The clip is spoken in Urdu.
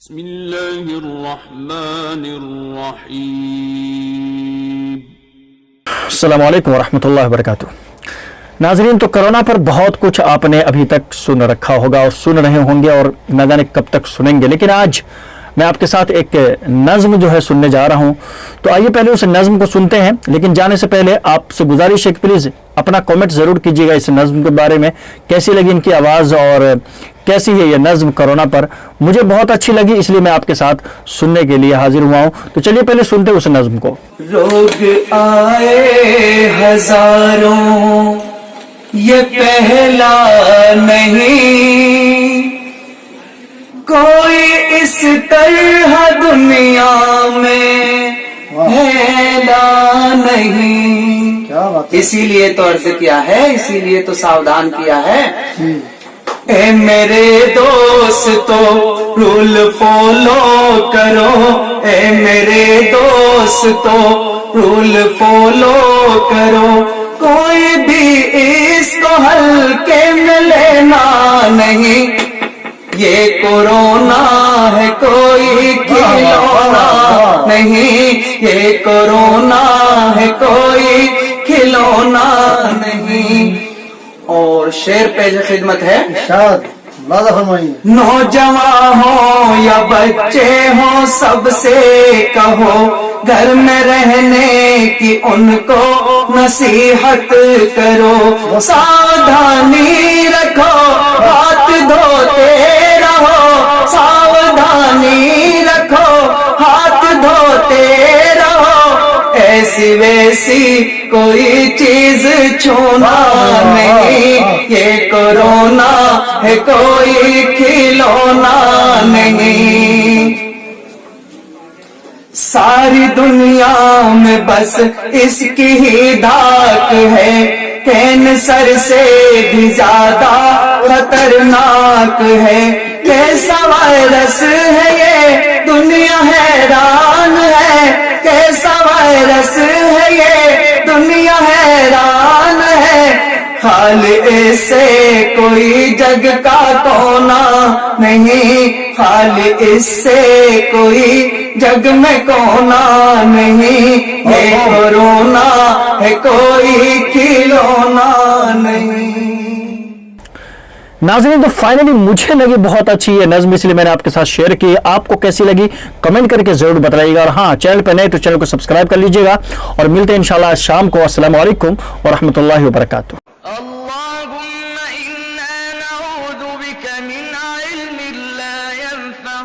بسم اللہ الرحمن الرحیم۔ السلام علیکم ورحمۃ اللہ وبرکاتہ۔ ناظرین، تو کرونا پر بہت کچھ آپ نے ابھی تک سن رکھا ہوگا اور سن رہے ہوں گے اور نہ جانے کب تک سنیں گے، لیکن آج میں آپ کے ساتھ ایک نظم جو ہے سننے جا رہا ہوں، تو آئیے پہلے اس نظم کو سنتے ہیں۔ لیکن جانے سے پہلے آپ سے گزارش ہے کہ پلیز اپنا کامنٹ ضرور کیجیے گا اس نظم کے بارے میں، کیسی لگی ان کی آواز اور کیسی ہے یہ نظم کرونا پر۔ مجھے بہت اچھی لگی، اس لیے میں آپ کے ساتھ سننے کے لیے حاضر ہوا ہوں۔ تو چلیے پہلے سنتے ہیں اس نظم کو۔ روگ آئے ہزاروں یہ پہلا نہیں، کوئی اس طرح دنیا میں پھیلا نہیں، اسی لیے تو عرض کیا ہے، اسی لیے تو ساودھان کیا ہے۔ اے میرے دوستو رول فالو کرو، اے میرے دوستو رول فالو کرو، کوئی بھی اس کو ہلکے میں لینا نہیں، یہ کورونا ہے کوئی کھلونا نہیں، یہ کورونا ہے کوئی کھلونا نہیں۔ اور شعر پہ جو خدمت ہے، نوجوان ہوں یا بچے ہوں سب سے کہو، گھر میں رہنے کی ان کو نصیحت کرو، ساودھانی رکھو ہاتھ دھوتے رہو، ساودھانی رکھو ہاتھ دھوتے رہو، ایسی ویسی کوئی چیز چھونا نہیں، یہ کورونا ہے کوئی کھلونا نہیں۔ ساری دنیا میں بس اس کی ہی دھاک ہے، کینسر سے بھی زیادہ خطرناک ہے، کیسا وائرس ہے یہ دنیا حیران ہے، کیسا وائرس ہے یہ دنیا حیران ہے، خالق سے کوئی جگ کا کونا نہیں، خالق سے کوئی جگ میں کونا نہیں، یہ کورونا ہے کوئی کھلونا نہیں۔ ناظرین، تو فائنلی مجھے لگی بہت اچھی یہ نظم، اس لیے میں نے آپ کے ساتھ شیئر کی۔ آپ کو کیسی لگی کمنٹ کر کے ضرور بتائیے گا، اور ہاں چینل پہ نئے تو چینل کو سبسکرائب کر لیجیے گا، اور ملتے ہیں انشاءاللہ آج شام کو۔ السلام علیکم ورحمۃ اللہ وبرکاتہ۔ اللهم إنا نعوذ بك من علم لا ينفع